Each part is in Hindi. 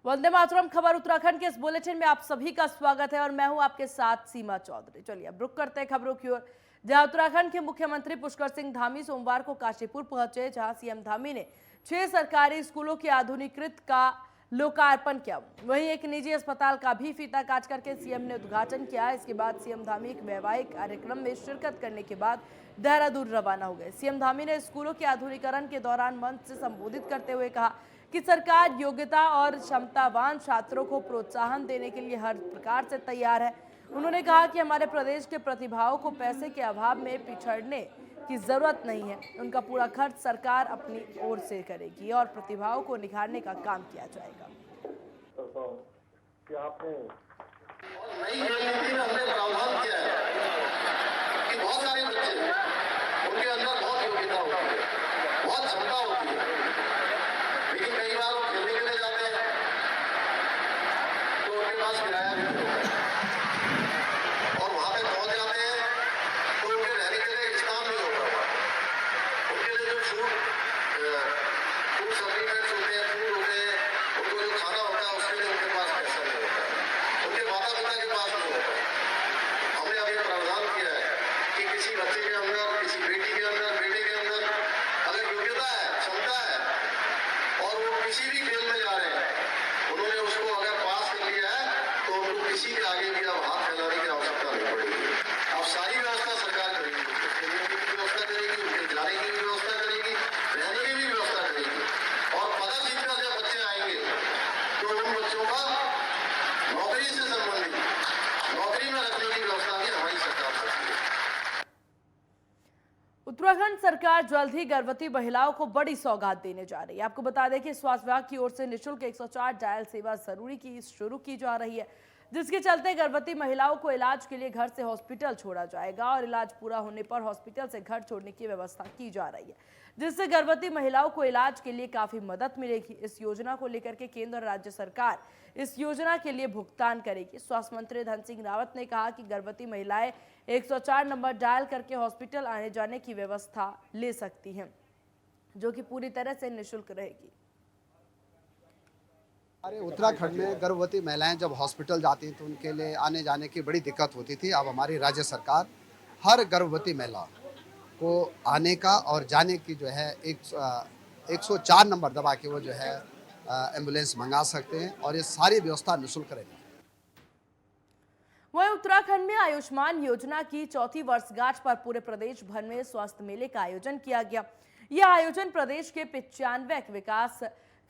वंदे मातरम खबर उत्तराखंड के इस बुलेटिन में आप सभी का स्वागत है और मैं हूं आपके साथ सीमा चौधरी। चलिए अब रुक करते हैं खबरों की ओर, जहां उत्तराखंड के मुख्यमंत्री पुष्कर सिंह धामी सोमवार को काशीपुर पहुंचे, जहां सीएम धामी ने 6 सरकारी स्कूलों के आधुनिकीकरण का लोकार्पण किया। वहीं एक निजी अस्पताल का भी फीता काट करके सीएम ने उद्घाटन किया। इसके बाद सीएम धामी एक वैवाहिक कार्यक्रम में शिरकत करने के बाद देहरादून रवाना हो गए। सीएम धामी ने स्कूलों के आधुनिकीकरण के दौरान मंच से संबोधित करते हुए कहा कि सरकार योग्यता और क्षमतावान छात्रों को प्रोत्साहन देने के लिए हर प्रकार से तैयार है। उन्होंने कहा कि हमारे प्रदेश के प्रतिभाओं को पैसे के अभाव में पिछड़ने की जरूरत नहीं है। उनका पूरा खर्च सरकार अपनी ओर से करेगी और प्रतिभाओं को निखारने का काम किया जाएगा। नई रणनीति में हमने प्रावधान किया है कि बहुत सारे बच्चे उनके अंदर बहुत योग्यता होती है, बहुत क्षमता होती है, लेकिन कई बार वो खेलने के लिए जाते हैं तो उनके पास किराया भी नहीं होता और वहां पे पहुंच जाते हैं तो उनके रहने के लिए इंतजाम नहीं होता। उनके लिए जो फूड सप्लीमेंट्स होते हैं, फूड होते हैं, उनको जो खाना होता है उसके लिए उनके पास पैसा नहीं होता, उनके माता पिता के पास नहीं होता। हमने अभी प्रावधान किया है कि किसी बच्चे के अंदर, किसी बेटी के अंदर, बेटे के अंदर अगर योग्यता है, क्षमता है और वो किसी भी खेल में जा रहे हैं, उन्होंने उसको अगर पास कर लिया है तो उनको किसी के आगे भी अब हाथ फैलाने की आवश्यकता नहीं पड़ेगी। अब सारी व्यवस्था सरकार करेगी, खेलने की भी व्यवस्था करेगी, उनके जाने की भी व्यवस्था करेगी, रहने की भी व्यवस्था करेगी और पदक जीतकर जब बच्चे आएंगे तो उन बच्चों का नौकरी से संबंधित, नौकरी में रखने की व्यवस्था भी हमारी सरकार करती है। उत्तराखंड सरकार जल्द ही गर्भवती महिलाओं को बड़ी सौगात देने जा रही है। आपको बता दें कि स्वास्थ्य विभाग की ओर से निःशुल्क 104 डायल सेवा जरूरी की शुरू की जा रही है, जिसके चलते गर्भवती महिलाओं को इलाज के लिए घर से हॉस्पिटल छोड़ा जाएगा और इलाज पूरा होने पर हॉस्पिटल से घर छोड़ने की व्यवस्था की जा रही है, जिससे गर्भवती महिलाओं को इलाज के लिए काफी मदद मिलेगी। इस योजना को लेकर के केंद्र और राज्य सरकार इस योजना के लिए भुगतान करेगी। स्वास्थ्य मंत्री धन सिंह रावत ने कहा कि गर्भवती महिलाएं 104 नंबर डायल करके हॉस्पिटल आने जाने की व्यवस्था ले सकती हैं, जो कि पूरी तरह से निःशुल्क रहेगी। हमारे उत्तराखंड में गर्भवती महिलाएं जब हॉस्पिटल जाती हैं तो उनके लिए आने जाने की बड़ी दिक्कत होती थी। अब हमारी राज्य सरकार हर गर्भवती महिला को आने का और जाने की जो है 104 नंबर दबा के वो जो है एम्बुलेंस मंगा सकते हैं और ये सारी व्यवस्था निःशुल्क रहेगी। वहीं उत्तराखंड में आयुष्मान योजना की 4वीं वर्षगांठ पर पूरे प्रदेश भर में स्वास्थ्य मेले का आयोजन किया गया। यह आयोजन प्रदेश के 95 विकास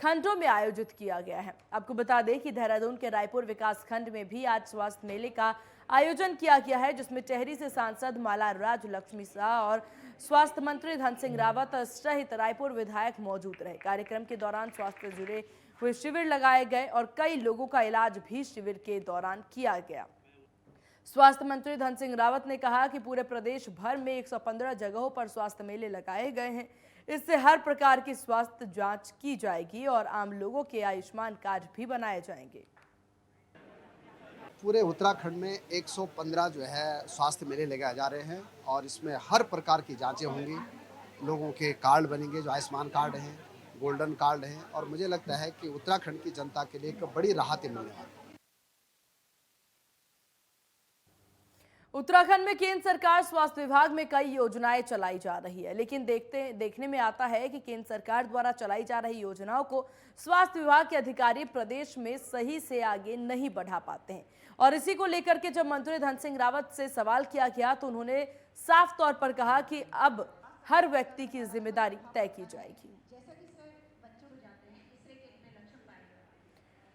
खंडों में आयोजित किया गया है। आपको बता दें कि देहरादून के रायपुर विकास खंड में भी आज स्वास्थ्य मेले का आयोजन किया गया है, जिसमें टेहरी से सांसद माला राज लक्ष्मी शाह और स्वास्थ्य मंत्री धन सिंह रावत सहित रायपुर विधायक मौजूद रहे। कार्यक्रम के दौरान स्वास्थ्य से जुड़े हुए शिविर लगाए गए और कई लोगों का इलाज भी शिविर के दौरान किया गया। स्वास्थ्य मंत्री धन सिंह रावत ने कहा कि पूरे प्रदेश भर में 115 जगहों पर स्वास्थ्य मेले लगाए गए हैं। इससे हर प्रकार की स्वास्थ्य जांच की जाएगी और आम लोगों के आयुष्मान कार्ड भी बनाए जाएंगे। पूरे उत्तराखंड में 115 जो है स्वास्थ्य मेले लगाए जा रहे हैं और इसमें हर प्रकार की जांचें होंगी। लोगों के कार्ड बनेंगे, जो आयुष्मान कार्ड हैं, गोल्डन कार्ड हैं और मुझे लगता है कि उत्तराखंड की जनता के लिए एक बड़ी राहत मिलने वाली है। उत्तराखंड में केंद्र सरकार स्वास्थ्य विभाग में कई योजनाएं चलाई जा रही है, लेकिन देखने में आता है कि केंद्र सरकार द्वारा चलाई जा रही योजनाओं को स्वास्थ्य विभाग के अधिकारी प्रदेश में सही से आगे नहीं बढ़ा पाते हैं। और इसी को लेकर के जब मंत्री धन सिंह रावत से सवाल किया गया तो उन्होंने साफ तौर पर कहा कि अब हर व्यक्ति की जिम्मेदारी तय की जाएगी।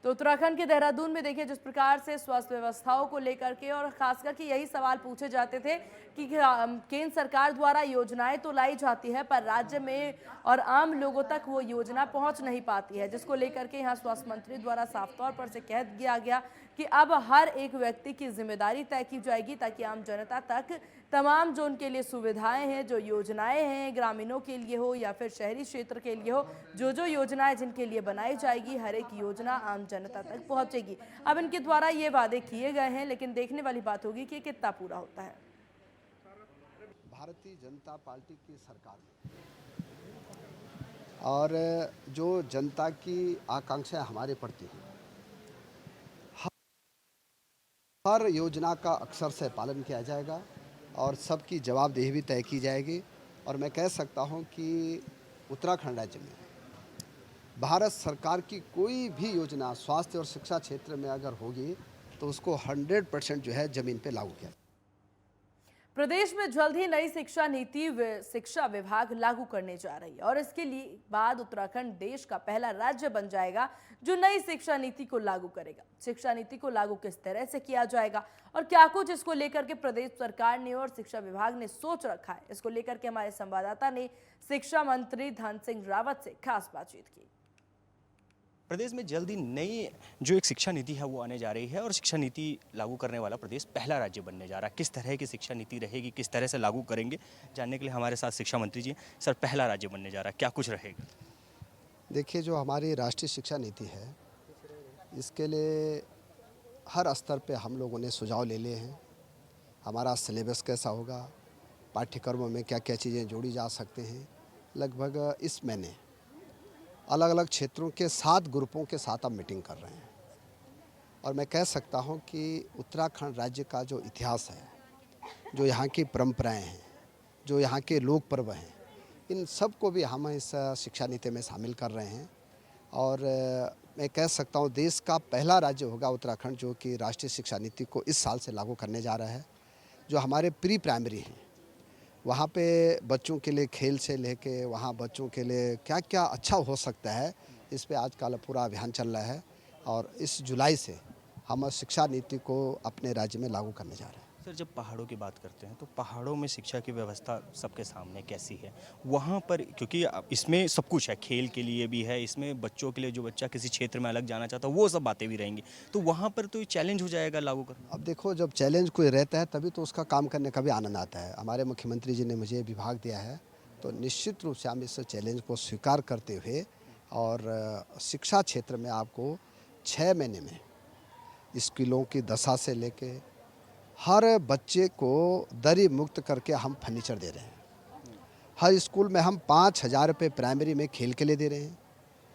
तो उत्तराखंड के देहरादून में देखिए जिस प्रकार से स्वास्थ्य व्यवस्थाओं को लेकर के और खासकर कि यही सवाल पूछे जाते थे कि केंद्र सरकार द्वारा योजनाएं तो लाई जाती है पर राज्य में और आम लोगों तक वो योजना पहुंच नहीं पाती है, जिसको लेकर के यहां स्वास्थ्य मंत्री द्वारा साफ तौर पर से कह दिया गया कि अब हर एक व्यक्ति की जिम्मेदारी तय की जाएगी ताकि आम जनता तक तमाम जो उनके लिए सुविधाएं हैं, जो योजनाएं हैं, ग्रामीणों के लिए हो या फिर शहरी क्षेत्र के लिए हो, जो योजनाएं जिनके लिए बनाई जाएगी, हर एक योजना आम जनता तक पहुंचेगी। अब इनके द्वारा ये वादे किए गए हैं, लेकिन देखने वाली बात होगी कि कितना पूरा होता है। भारतीय जनता पार्टी की सरकार और जो जनता की आकांक्षाएं हमारे प्रति हैं हर योजना का अक्षर से पालन किया जाएगा और सबकी जवाबदेही भी तय की जाएगी। और मैं कह सकता हूं कि उत्तराखंड राज्य में भारत सरकार की कोई भी योजना स्वास्थ्य और शिक्षा क्षेत्र में अगर होगी तो उसको 100% जो है ज़मीन पे लागू किया। प्रदेश में जल्द ही नई शिक्षा नीति शिक्षा विभाग लागू करने जा रही है और इसके लिए बाद उत्तराखंड देश का पहला राज्य बन जाएगा जो नई शिक्षा नीति को लागू करेगा। शिक्षा नीति को लागू किस तरह से किया जाएगा और क्या कुछ इसको लेकर के प्रदेश सरकार ने और शिक्षा विभाग ने सोच रखा है, इसको लेकर के हमारे संवाददाता ने शिक्षा मंत्री धन सिंह रावत से खास बातचीत की। प्रदेश में जल्दी नई जो एक शिक्षा नीति है वो आने जा रही है और शिक्षा नीति लागू करने वाला प्रदेश पहला राज्य बनने जा रहा है। किस तरह की शिक्षा नीति रहेगी, किस तरह से लागू करेंगे, जानने के लिए हमारे साथ शिक्षा मंत्री जी। सर, पहला राज्य बनने जा रहा है, क्या कुछ रहेगा? देखिए, जो हमारी राष्ट्रीय शिक्षा नीति है इसके लिए हर स्तर पे हम लोगों ने सुझाव ले लिए हैं। हमारा सिलेबस कैसा होगा, पाठ्यक्रमों में क्या क्या चीज़ें जोड़ी जा सकते हैं। लगभग इस महीने अलग अलग क्षेत्रों के 7 ग्रुपों के साथ अब मीटिंग कर रहे हैं और मैं कह सकता हूं कि उत्तराखंड राज्य का जो इतिहास है, जो यहाँ की परंपराएं हैं, जो यहाँ के लोक पर्व हैं, इन सब को भी हम इस शिक्षा नीति में शामिल कर रहे हैं। और मैं कह सकता हूं देश का पहला राज्य होगा उत्तराखंड जो कि राष्ट्रीय शिक्षा नीति को इस साल से लागू करने जा रहा है। जो हमारे प्री प्राइमरी हैं वहाँ पे बच्चों के लिए खेल से लेके वहाँ बच्चों के लिए क्या क्या अच्छा हो सकता है, इस पे आजकल पूरा अभियान चल रहा है और इस जुलाई से हम शिक्षा नीति को अपने राज्य में लागू करने जा रहे हैं। सर, जब पहाड़ों की बात करते हैं तो पहाड़ों में शिक्षा की व्यवस्था सबके सामने कैसी है वहाँ पर? क्योंकि इसमें सब कुछ है, खेल के लिए भी है, इसमें बच्चों के लिए जो बच्चा किसी क्षेत्र में अलग जाना चाहता है वो सब बातें भी रहेंगी, तो वहाँ पर तो चैलेंज हो जाएगा लागू करना। अब देखो, जब चैलेंज कोई रहता है तभी तो उसका काम करने का भी आनंद आता है। हमारे मुख्यमंत्री जी ने मुझे विभाग दिया है तो निश्चित रूप से हम इस चैलेंज को स्वीकार करते हुए और शिक्षा क्षेत्र में आपको 6 महीने में स्कूलों की दशा से लेके हर बच्चे को दरी मुक्त करके हम फर्नीचर दे रहे हैं। हर स्कूल में हम 5,000 रुपये प्राइमरी में खेल के लिए दे रहे हैं,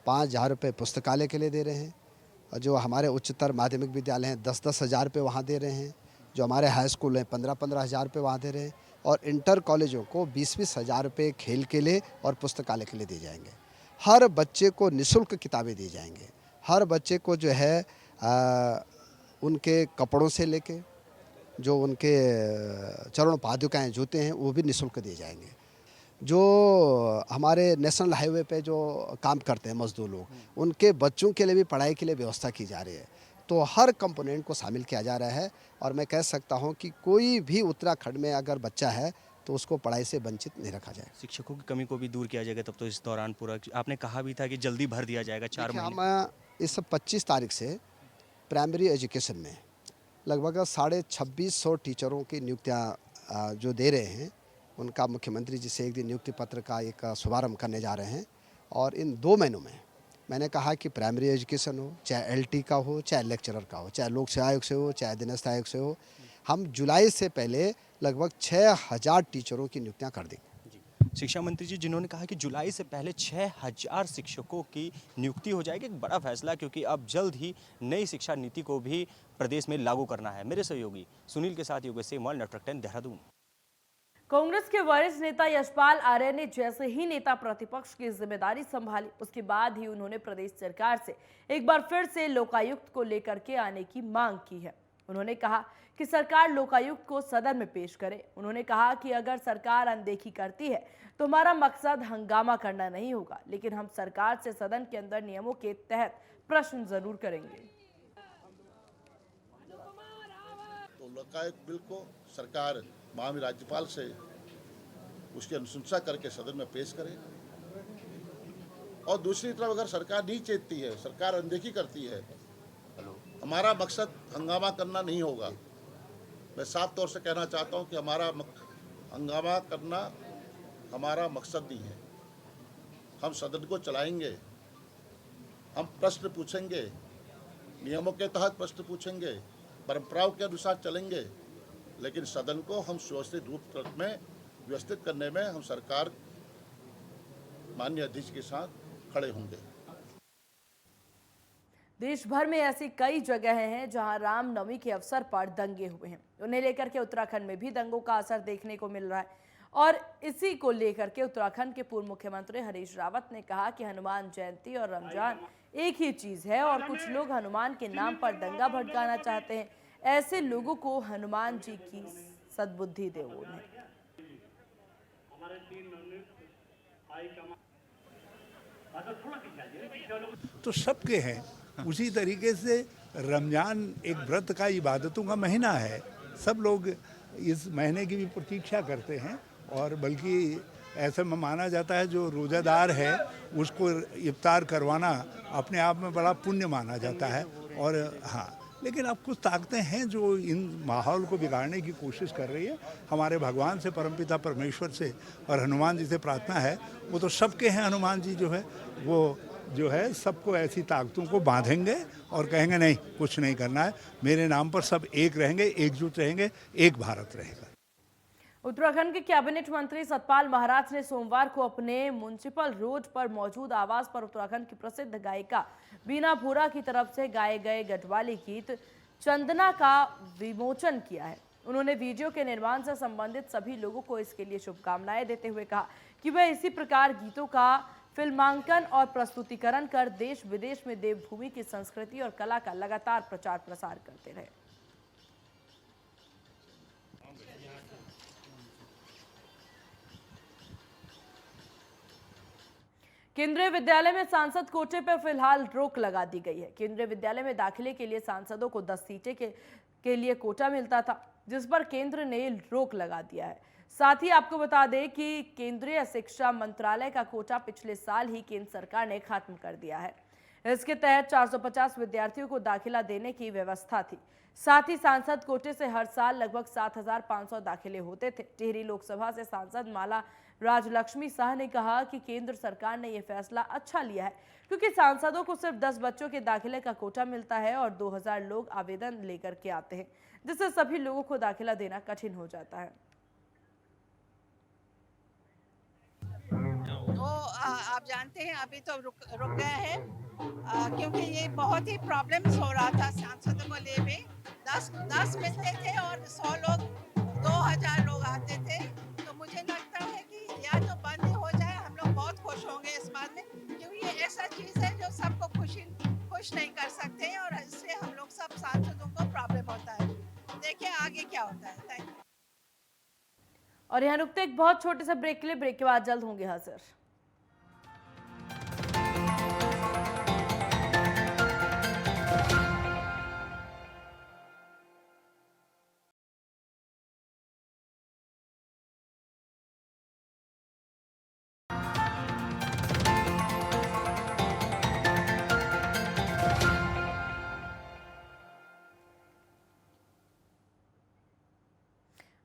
5,000 रुपये पुस्तकालय के लिए दे रहे हैं और जो हमारे उच्चतर माध्यमिक विद्यालय हैं 10-10 हज़ार रुपये वहाँ दे रहे हैं। जो हमारे हाई स्कूल हैं 15-15 हज़ार रुपये वहाँ दे रहे हैं और इंटर कॉलेजों को 20-20 हज़ार रुपये खेल के लिए और पुस्तकालय के लिए दिए जाएंगे। हर बच्चे को निःशुल्क किताबें दी जाएंगे। हर बच्चे को जो है उनके कपड़ों से लेके जो उनके चरण पादुकाएँ जूते हैं वो भी निःशुल्क दिए जाएंगे। जो हमारे नेशनल हाईवे पे जो काम करते हैं मजदूर लोग, उनके बच्चों के लिए भी पढ़ाई के लिए व्यवस्था की जा रही है। तो हर कंपोनेंट को शामिल किया जा रहा है और मैं कह सकता हूं कि कोई भी उत्तराखंड में अगर बच्चा है तो उसको पढ़ाई से वंचित नहीं रखा जाए। शिक्षकों की कमी को भी दूर किया जाएगा तब तो इस दौरान पूरा, आपने कहा भी था कि जल्दी भर दिया जाएगा 4 महीने। हम इस 25 तारीख से प्राइमरी एजुकेशन में लगभग 2650 टीचरों की नियुक्तियाँ जो दे रहे हैं उनका मुख्यमंत्री जी से एक दिन नियुक्ति पत्र का एक शुभारंभ करने जा रहे हैं। और इन 2 महीनों में मैंने कहा कि प्राइमरी एजुकेशन हो, चाहे LT का हो, चाहे लेक्चरर का हो, चाहे लोक सेवा आयोग से हो, चाहे अधीनस्थ आयोग से हो, हम जुलाई से पहले लगभग 6,000 टीचरों की नियुक्तियाँ कर देंगे। शिक्षा मंत्री जी, जिन्होंने कहा कि जुलाई से पहले 6,000 शिक्षकों की नियुक्ति हो जाएगी, एक बड़ा फैसला, क्योंकि अब जल्द ही नई शिक्षा नीति को भी प्रदेश में लागू करना है। मेरे सहयोगी सुनील के साथ योगेश सेमवाल, नेटवर्क 10 देहरादून। कांग्रेस के वरिष्ठ नेता यशपाल आर्य ने जैसे ही नेता प्रतिपक्ष की जिम्मेदारी संभाली उसके बाद ही उन्होंने प्रदेश सरकार से एक बार फिर से लोकायुक्त को लेकर के आने की मांग की है। उन्होंने कहा कि सरकार लोकायुक्त को सदन में पेश करे। उन्होंने कहा कि अगर सरकार अनदेखी करती है तो हमारा मकसद हंगामा करना नहीं होगा, लेकिन हम सरकार से सदन के अंदर नियमों के तहत प्रश्न जरूर करेंगे। तो लोकायुक्त बिल को सरकार माननीय राज्यपाल से उसकी अनुशंसा करके सदन में पेश करे। और दूसरी तरफ अगर सरकार नहीं चेतती है, सरकार अनदेखी करती है, हमारा मकसद हंगामा करना नहीं होगा। मैं साफ तौर से कहना चाहता हूं कि हंगामा करना हमारा मकसद नहीं है। हम सदन को चलाएंगे, हम प्रश्न पूछेंगे, नियमों के तहत प्रश्न पूछेंगे, परंपराओं के अनुसार चलेंगे, लेकिन सदन को हम सुव्यवस्थित रूप में व्यवस्थित करने में हम सरकार माननीय अध्यक्ष के साथ खड़े होंगे। देश भर में ऐसी कई जगह हैं जहां रामनवमी के अवसर पर दंगे हुए हैं। उन्हें लेकर के उत्तराखंड में भी दंगों का असर देखने को मिल रहा है और इसी को लेकर के उत्तराखंड के पूर्व मुख्यमंत्री हरीश रावत ने कहा कि हनुमान जयंती और रमजान एक ही चीज है और कुछ लोग हनुमान के नाम पर दंगा भड़काना चाहते हैं। ऐसे लोगों को हनुमान जी की सद्बुद्धि दे उन्हें। तो सबके हैं उसी तरीके से रमजान एक व्रत का इबादतों का महीना है। सब लोग इस महीने की भी प्रतीक्षा करते हैं और बल्कि ऐसे में माना जाता है जो रोज़ादार है उसको इफ्तार करवाना अपने आप में बड़ा पुण्य माना जाता है। और हाँ, लेकिन अब कुछ ताकतें हैं जो इन माहौल को बिगाड़ने की कोशिश कर रही है। हमारे भगवान से, परमपिता परमेश्वर से और हनुमान जी से प्रार्थना है, वो तो सबके हैं। हनुमान जी जो है वो जो है सबको ऐसी ताकतों को बांधेंगे और कहेंगे नहीं, कुछ नहीं करना है, मेरे नाम पर सब एक रहेंगे, एकजुट रहेंगे, एक भारत रहेगा। उत्तराखंड के कैबिनेट मंत्री सतपाल महाराज ने सोमवार को अपने म्युनिसिपल रोड पर मौजूद आवास पर उत्तराखंड की प्रसिद्ध गायिका बीना भूरा की तरफ से गाए गए गढ़वाली गीत चंदना का विमोचन किया है। उन्होंने वीडियो के निर्माण से संबंधित सभी लोगों को इसके लिए शुभकामनाएं देते हुए कहा कि वे इसी प्रकार गीतों का फिल्मांकन और प्रस्तुतिकरण कर देश विदेश में देवभूमि की संस्कृति और कला का लगातार प्रचार प्रसार करते रहे। केंद्रीय विद्यालय में सांसद कोटे पर फिलहाल रोक लगा दी गई है। केंद्रीय विद्यालय में दाखिले के लिए सांसदों को 10 सीटें के लिए कोटा मिलता था, जिस पर केंद्र ने रोक लगा दिया है। साथ ही आपको बता दें कि केंद्रीय शिक्षा मंत्रालय का कोटा पिछले साल ही केंद्र सरकार ने खत्म कर दिया है। इसके तहत 450 विद्यार्थियों को दाखिला देने की व्यवस्था थी। साथ ही सांसद कोटे से हर साल लगभग 7,500 दाखिले होते थे। टिहरी लोकसभा से सांसद माला राजलक्ष्मी शाह ने कहा कि केंद्र सरकार ने यह फैसला अच्छा लिया है, क्योंकि सांसदों को सिर्फ 10 बच्चों के दाखिले का कोटा मिलता है और 2000 लोग आवेदन लेकर के आते हैं, जिससे सभी लोगों को दाखिला देना कठिन हो जाता है। तो आप जानते हैं अभी तो रुक गया है, क्योंकि ये बहुत ही प्रॉब्लम्स हो रहा था सांसदों को ले में। 10 मिलते थे और 100 लोग 2000 लोग आते थे। तो मुझे लगता है कि या तो बंद ही हो जाए, हम लोग बहुत खुश होंगे इस बात में, क्योंकि ये ऐसा चीज़ है जो सबको खुश नहीं कर सकते हैं और इससे हम लोग सब सांसदों को प्रॉब्लम होता है। देखिए आगे क्या होता है। Thank you. और यहाँ रुकते एक बहुत छोटे से ब्रेक के लिए। ब्रेक के बाद जल्द होंगे हाजिर।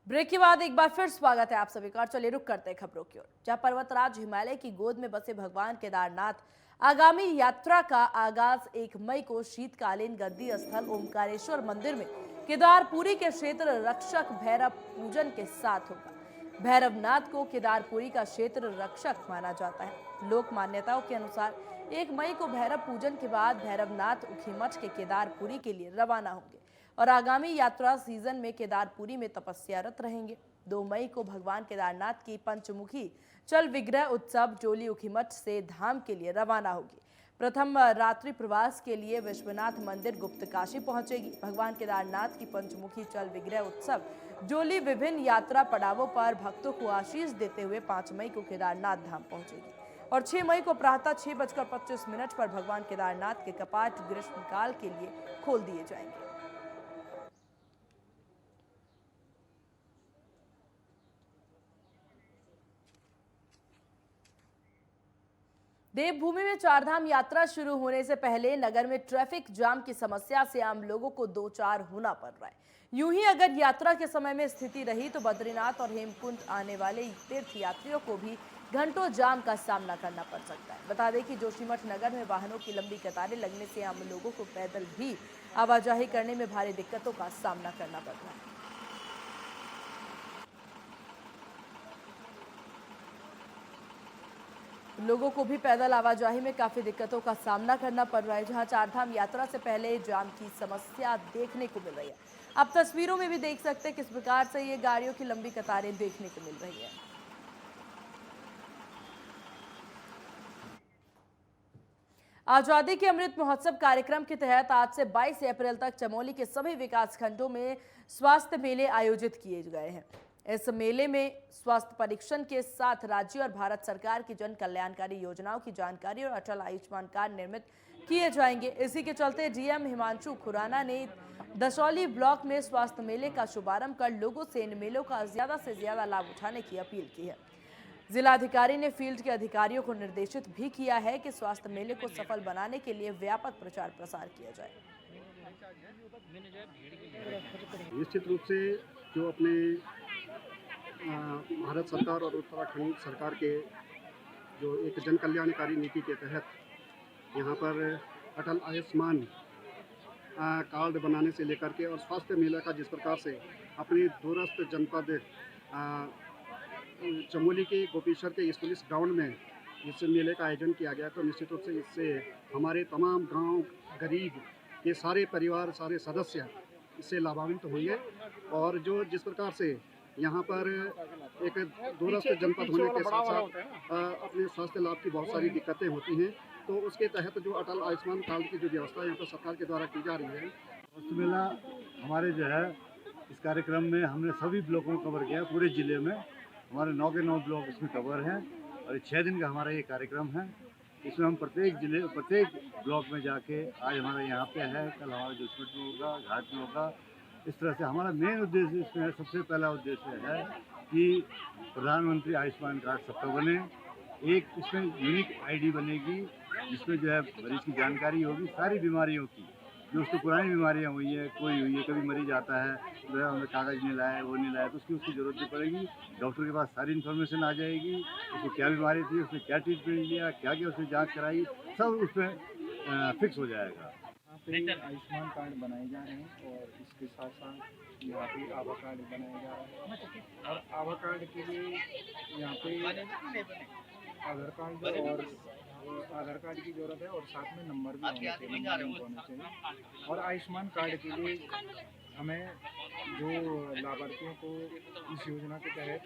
ब्रेक के बाद एक बार फिर स्वागत है आप सभी का। चलिए रुक करते हैं खबरों की ओर, जहां पर्वतराज हिमालय की गोद में बसे भगवान केदारनाथ आगामी यात्रा का आगाज 1 मई को शीतकालीन गद्दी स्थल ओमकारेश्वर मंदिर में केदारपुरी के क्षेत्र रक्षक भैरव पूजन के साथ होगा। भैरवनाथ को केदारपुरी का क्षेत्र रक्षक माना जाता है। लोक मान्यताओं के अनुसार 1 मई को भैरव पूजन के बाद भैरवनाथ ऊखीमठ के केदारपुरी के लिए रवाना होंगे और आगामी यात्रा सीजन में केदारपुरी में तपस्यारत रहेंगे। 2 मई को भगवान केदारनाथ की पंचमुखी चल विग्रह उत्सव जोली ऊखीमठ से धाम के लिए रवाना होगी। प्रथम रात्रि प्रवास के लिए विश्वनाथ मंदिर गुप्तकाशी पहुंचेगी। भगवान केदारनाथ की पंचमुखी चल विग्रह उत्सव जोली विभिन्न यात्रा पड़ावों पर भक्तों को आशीष देते हुए 5 मई को केदारनाथ धाम पहुंचेगी और 6 मई को प्रातः 6:25 पर भगवान केदारनाथ के कपाट ग्रीष्मकाल के लिए खोल दिए जाएंगे। देवभूमि में चारधाम यात्रा शुरू होने से पहले नगर में ट्रैफिक जाम की समस्या से आम लोगों को दो चार होना पड़ रहा है। यूं ही अगर यात्रा के समय में स्थिति रही तो बद्रीनाथ और हेमकुंड आने वाले तीर्थ यात्रियों को भी घंटों जाम का सामना करना पड़ सकता है। बता दें कि जोशीमठ नगर में वाहनों की लंबी कतारें लगने से आम लोगों को पैदल भी आवाजाही करने में भारी दिक्कतों का सामना करना पड़ रहा है। लोगों को भी पैदल आवाजाही में काफ़ी दिक्कतों का सामना करना पड़ रहा है, जहां चारधाम यात्रा से पहले जाम की समस्या देखने को मिल रही है। आप तस्वीरों में भी देख सकते हैं किस प्रकार से ये गाड़ियों की लंबी कतारें देखने को मिल रही है। आजादी के अमृत महोत्सव कार्यक्रम के तहत आज से 22 अप्रैल तक चमोली के सभी विकास खंडों में स्वास्थ्य मेले आयोजित किए गए हैं। इस मेले में स्वास्थ्य परीक्षण के साथ राज्य और भारत सरकार की जन कल्याणकारी योजनाओं की जानकारी और अटल आयुष्मान कार्ड निर्मित किए जाएंगे। इसी के चलते डीएम हिमांशु खुराना ने दशौली ब्लॉक में स्वास्थ्य मेले का शुभारंभ कर लोगों से इन मेलों का ज्यादा से ज्यादा लाभ उठाने की अपील की है। जिलाधिकारी ने फील्ड के अधिकारियों को निर्देशित भी किया है कि स्वास्थ्य मेले को सफल बनाने के लिए व्यापक प्रचार प्रसार किया जाए। निश्चित रूप से जो अपने भारत सरकार और उत्तराखंड सरकार के जो एक जन कल्याणकारी नीति के तहत यहाँ पर अटल आयुष्मान कार्ड बनाने से लेकर के और स्वास्थ्य मेला का जिस प्रकार से अपने दूरस्थ जनपद चमोली के गोपीश्वर के इस पुलिस ग्राउंड में इस मेले का आयोजन किया गया, तो निश्चित रूप से इससे हमारे तमाम गांव गरीब के सारे परिवार सारे सदस्य इससे लाभान्वित होंगे। और जो जिस प्रकार से यहाँ पर एक दूरस्थ जनपद होने के साथ साथ अपने स्वास्थ्य लाभ की बहुत सारी दिक्कतें होती हैं, तो उसके तहत जो अटल आयुष्मान कार्ड की जो व्यवस्था यहाँ पर सरकार के द्वारा की जा रही है। स्वास्थ्य मेला हमारे जो है इस कार्यक्रम में हमने सभी ब्लॉकों को कवर किया। पूरे ज़िले में हमारे 9 के 9 ब्लॉक इसमें कवर हैं और 6 दिन का हमारा ये कार्यक्रम है। इसमें हम प्रत्येक ब्लॉक में जाके आज हमारा यहाँ पे है, कल हमारा जोशपुर में होगा, घाट में होगा। इस तरह से हमारा मेन उद्देश्य इसमें सबसे पहला उद्देश्य है कि प्रधानमंत्री आयुष्मान कार्ड सबका बने। एक इसमें यूनिक आईडी बनेगी जिसमें जो है मरीज की जानकारी होगी सारी बीमारियों की, जो उसको पुरानी बीमारियां हुई है, कोई हुई है, कभी मरीज आता है जो है हमें कागज़ नहीं लाया, वो नहीं लाया, तो उसकी ज़रूरत नहीं पड़ेगी। डॉक्टर के पास सारी इन्फॉर्मेशन आ जाएगी, उसको क्या बीमारी थी, उसने क्या ट्रीटमेंट लिया, क्या क्या उसने जांच कराई, सब उसमें फिक्स हो जाएगा। यहाँ पे आयुष्मान कार्ड बनाए जा रहे हैं और इसके साथ साथ यहाँ पे आभा कार्ड बनाया जा रहा है। और आभा कार्ड के लिए यहाँ पे आधार कार्ड और आधार कार्ड की ज़रूरत है और साथ में नंबर भी होना चाहिए। और आयुष्मान कार्ड के लिए हमें जो लाभार्थियों को इस योजना के तहत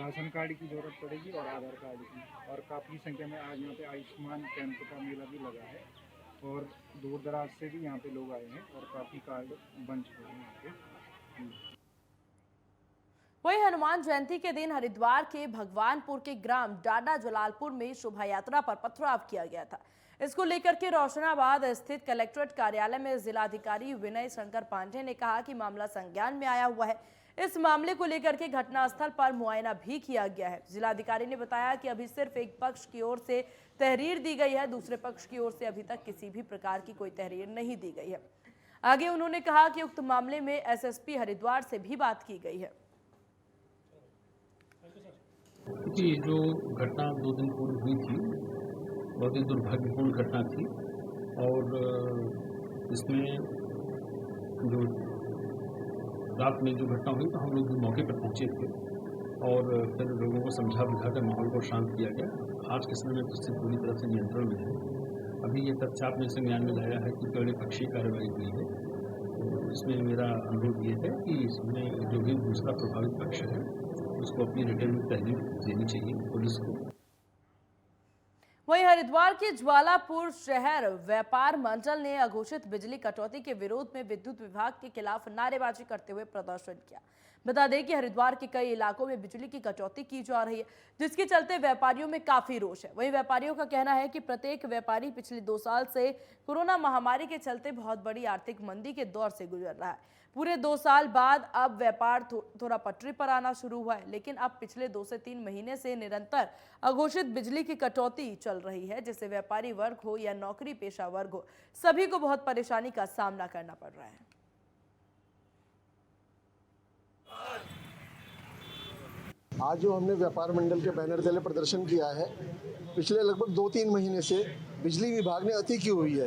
राशन कार्ड की ज़रूरत पड़ेगी और आधार कार्ड की। और काफ़ी संख्या में आज यहाँ पे आयुष्मान कैंप का मेला भी लगा है और दूर दराज से भी यहाँ पे लोग आए हैं और काफ़ी कार्ड बन चुके हैं यहाँ पे। वहीं हनुमान जयंती के दिन हरिद्वार के भगवानपुर के ग्राम डाडा जलालपुर में शोभा यात्रा पर पथराव किया गया था। इसको लेकर के रोशनाबाद स्थित कलेक्ट्रेट कार्यालय में जिलाधिकारी विनय शंकर पांडे ने कहा कि मामला संज्ञान में आया हुआ है। इस मामले को लेकर के घटनास्थल पर मुआयना भी किया गया है। जिलाधिकारी ने बताया कि अभी सिर्फ एक पक्ष की ओर से तहरीर दी गई है, दूसरे पक्ष की ओर से अभी तक किसी भी प्रकार की कोई तहरीर नहीं दी गई है। आगे उन्होंने कहा कि उक्त मामले में एसएसपी हरिद्वार से भी बात की गई है। जी, जो घटना 2 दिन पूर्व हुई थी बहुत ही दुर्भाग्यपूर्ण घटना थी और इसमें जो रात में जो घटना हुई तो हम लोग भी मौके पर पहुंचे थे और फिर लोगों को समझा बुझा कर माहौल को शांत किया गया। आज के समय में स्थिति पूरी तरह से नियंत्रण में है। अभी ये तथ्य आपने संज्ञान में लाया है कि कड़े पक्षीय कार्रवाई हुई है, तो इसमें मेरा अनुरोध ये है कि इसमें जो भी दूसरा प्रभावित पक्ष है उसको अपनी रिटर्न में तहरीर देनी चाहिए पुलिस को। वहीं हरिद्वार के ज्वालापुर शहर व्यापार मंडल ने अघोषित बिजली कटौती के विरोध में विद्युत विभाग के खिलाफ नारेबाजी करते हुए प्रदर्शन किया। बता दें कि हरिद्वार के कई इलाकों में बिजली की कटौती की जा रही है, जिसके चलते व्यापारियों में काफी रोष है। वहीं व्यापारियों का कहना है कि प्रत्येक व्यापारी पिछले 2 साल से कोरोना महामारी के चलते बहुत बड़ी आर्थिक मंदी के दौर से गुजर रहा है। पूरे 2 साल बाद अब व्यापार थोड़ा पटरी पर आना शुरू हुआ है, लेकिन अब पिछले 2 से 3 महीने से निरंतर अघोषित बिजली की कटौती चल रही है, जिससे व्यापारी वर्ग हो या नौकरी पेशा वर्ग हो, सभी को बहुत परेशानी का सामना करना पड़ रहा है। आज जो हमने व्यापार मंडल के बैनर तले प्रदर्शन किया है, पिछले लगभग 2-3 महीने से बिजली विभाग ने अति की हुई है।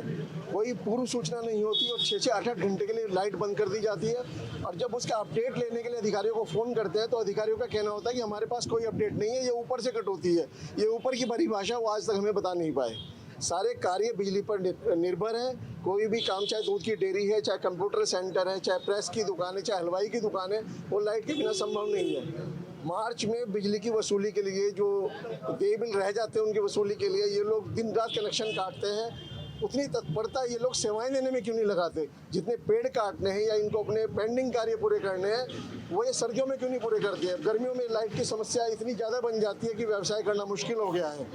कोई पूर्व सूचना नहीं होती और 6-6 8-8 घंटे के लिए लाइट बंद कर दी जाती है, और जब उसका अपडेट लेने के लिए अधिकारियों को फ़ोन करते हैं तो अधिकारियों का कहना होता है कि हमारे पास कोई अपडेट नहीं है, ये ऊपर से कटौती है। ये ऊपर की परिभाषा वो आज तक हमें बता नहीं पाए। सारे कार्य बिजली पर निर्भर हैं। कोई भी काम, चाहे दूध की डेयरी है, चाहे कंप्यूटर सेंटर है, चाहे प्रेस की दुकान है, चाहे हलवाई की दुकान है, वो लाइट के बिना संभव नहीं है। मार्च में बिजली की वसूली के लिए जो देय बिल रह जाते हैं उनकी वसूली के लिए ये लोग दिन रात कनेक्शन काटते हैं। उतनी तत्परता ये लोग सेवाएं देने में क्यों नहीं लगाते? जितने पेड़ काटने हैं या इनको अपने पेंडिंग कार्य पूरे करने हैं, वो ये सर्दियों में क्यों नहीं पूरे करते हैं? गर्मियों में लाइट की समस्या इतनी ज़्यादा बन जाती है कि व्यवसाय करना मुश्किल हो गया है।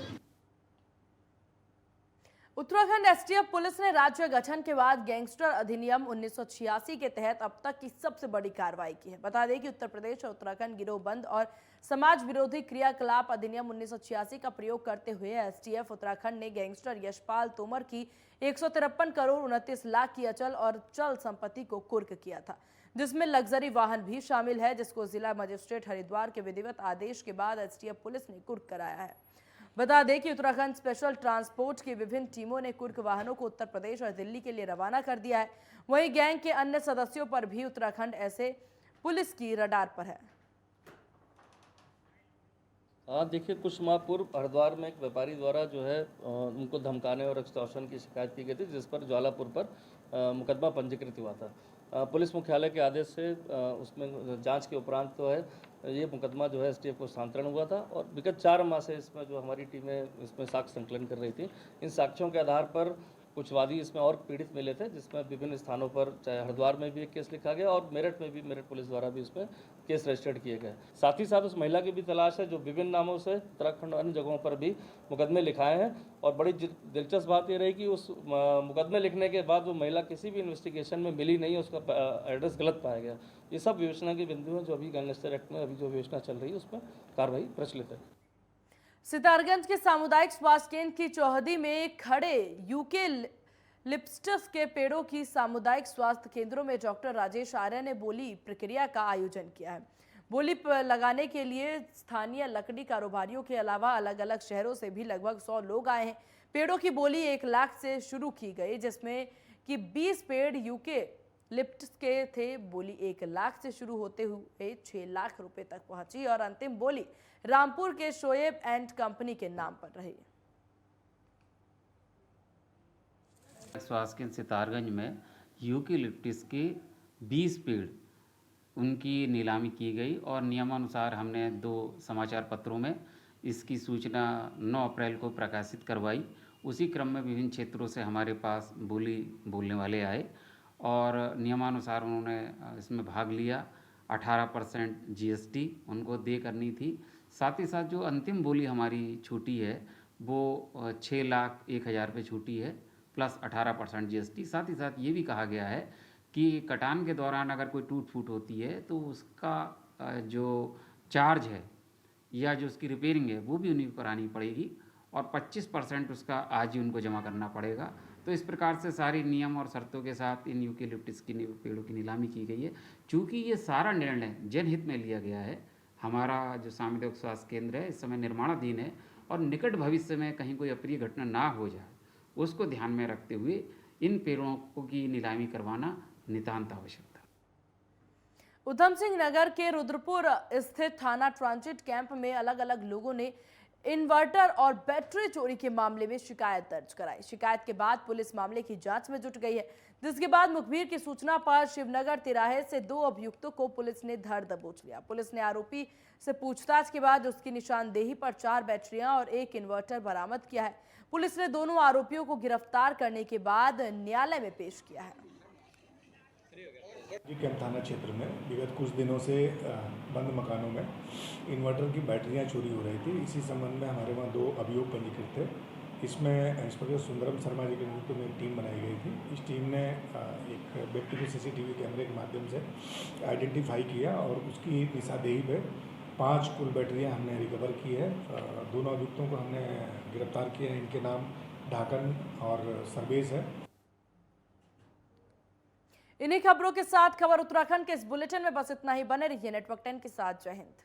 उत्तराखंड एसटीएफ पुलिस ने राज्य गठन के बाद गैंगस्टर अधिनियम 1986 के तहत अब तक की सबसे बड़ी कार्रवाई की है। बता दें कि उत्तर प्रदेश और उत्तराखंड गिरोहबंद और समाज विरोधी क्रियाकलाप अधिनियम 1986 का प्रयोग करते हुए एसटीएफ उत्तराखंड ने गैंगस्टर यशपाल तोमर की 153 करोड़ 29 लाख की अचल और चल संपत्ति को कुर्क किया था, जिसमें लग्जरी वाहन भी शामिल है, जिसको जिला मजिस्ट्रेट हरिद्वार के विधिवत आदेश के बाद एसटीएफ पुलिस ने कुर्क कराया है। बता दें कि उत्तराखंड स्पेशल ट्रांसपोर्ट की विभिन्न टीमों ने कुर्क वाहनों को उत्तर प्रदेश और दिल्ली के लिए रवाना कर दिया है। वहीं गैंग के अन्य सदस्यों पर भी उत्तराखंड ऐसे पुलिस की रडार पर है। देखिए, कुछ माह पूर्व हरिद्वार में एक व्यापारी द्वारा जो है उनको धमकाने और एक्सटॉर्शन की शिकायत की गई थी, जिस पर ज्वालापुर पर मुकदमा पंजीकृत हुआ था। पुलिस मुख्यालय के आदेश से उसमें जांच के उपरांत तो है ये मुकदमा जो है एसटीएफ को स्थानांतरण हुआ था, और विगत 4 माह से इसमें जो हमारी टीमें इसमें साक्ष्य संकलन कर रही थी। इन साक्ष्यों के आधार पर कुछ वादी इसमें और पीड़ित मिले थे, जिसमें विभिन्न स्थानों पर, चाहे हरिद्वार में भी एक केस लिखा गया और मेरठ में भी मेरठ पुलिस द्वारा भी इसमें केस रजिस्टर्ड किए गए। साथ ही साथ उस महिला की भी तलाश है जो विभिन्न नामों से उत्तराखंड और अन्य जगहों पर भी मुकदमे लिखाए हैं। और बड़ी दिलचस्प बात ये रही कि उस मुकदमे लिखने के बाद वो महिला किसी भी इन्वेस्टिगेशन में मिली नहीं, उसका एड्रेस गलत पाया गया। ये सब विवेचना के बिंदु हैं जो अभी गैंगस्टर एक्ट में अभी जो विवेचना चल रही है उसमें कार्रवाई प्रचलित है। सितारगंज के सामुदायिक स्वास्थ्य केंद्र की चौहदी में खड़े यूके लिप्स्टस के पेड़ों की सामुदायिक स्वास्थ्य केंद्रों में डॉक्टर राजेश आर्य ने बोली प्रक्रिया का आयोजन किया है। बोली लगाने के लिए स्थानीय लकड़ी कारोबारियों के अलावा अलग अलग शहरों से भी लगभग 100 लोग आए हैं। पेड़ों की बोली 1 लाख से शुरू की गई, जिसमें कि 20 पेड़ यूके लिप्टस के थे। बोली 1 लाख से शुरू होते हुए 6 लाख रुपए तक पहुंची और अंतिम बोली रामपुर के शोएब एंड कंपनी के नाम पर रही। स्वास्थ्य केंद्र सितारगंज में यूकेलिप्टस के 20 पेड़ उनकी नीलामी की गई और नियमानुसार हमने 2 समाचार पत्रों में इसकी सूचना 9 अप्रैल को प्रकाशित करवाई। उसी क्रम में विभिन्न क्षेत्रों से हमारे पास बोली बोलने वाले आए और नियमानुसार उन्होंने इसमें भाग लिया। 18% जीएसटी उनको दे करनी थी। साथ ही साथ जो अंतिम बोली हमारी छूटी है वो 6,01,000 रुपये छूटी है, प्लस 18% जीएसटी। साथ ही साथ ये भी कहा गया है कि कटान के दौरान अगर कोई टूट फूट होती है तो उसका जो चार्ज है या जो उसकी रिपेयरिंग है वो भी उन्हीं को करानी पड़ेगी और 25% उसका आज ही उनको जमा करना पड़ेगा। तो इस प्रकार से सारी नियम और शर्तों के साथ इन यूकेलिप्टस की पेड़ों की नीलामी की गई है। चूँकि ये सारा निर्णय जनहित में लिया गया है, हमारा जो सामुदायिक स्वास्थ्य केंद्र है इस समय निर्माणाधीन है और निकट भविष्य में कहीं कोई अप्रिय घटना ना हो जाए उसको ध्यान में रखते हुए इन पेड़ों की नीलामी करवाना नितांत आवश्यक था। उधम सिंह नगर के रुद्रपुर स्थित थाना ट्रांजिट कैंप में अलग अलग लोगों ने इन्वर्टर और बैटरी चोरी के मामले में शिकायत दर्ज कराई। शिकायत के बाद पुलिस मामले की जांच में जुट गई है, जिसके बाद मुखबिर की सूचना पर शिवनगर तिराहे से 2 अभियुक्तों को पुलिस ने धर दबोच लिया। पुलिस ने आरोपी से पूछताछ के बाद उसकी निशानदेही पर 4 बैटरियां और 1 इन्वर्टर बरामद किया है। पुलिस ने दोनों आरोपियों को गिरफ्तार करने के बाद न्यायालय में पेश किया है। कैंप थाना क्षेत्र में विगत कुछ दिनों से बंद मकानों में इन्वर्टर की बैटरियां चोरी हो रही थी। इसी संबंध में हमारे वहाँ 2 अभियोग पंजीकृत थे। इसमें इंस्पेक्टर सुंदरम शर्मा जी के नेतृत्व में एक टीम बनाई गई थी। इस टीम ने एक व्यक्ति को सीसीटीवी कैमरे के माध्यम से आइडेंटिफाई किया और उसकी निशानदेही पे 5 कुल बैटरियां हमने रिकवर की है। दोनों अभियुक्तों को हमने गिरफ्तार किया है। इनके नाम ढाकन और सर्वेश है। इन्हीं खबरों के साथ खबर उत्तराखंड के इस बुलेटिन में बस इतना ही। बने रहिए नेटवर्क 10 के साथ। जय हिंद।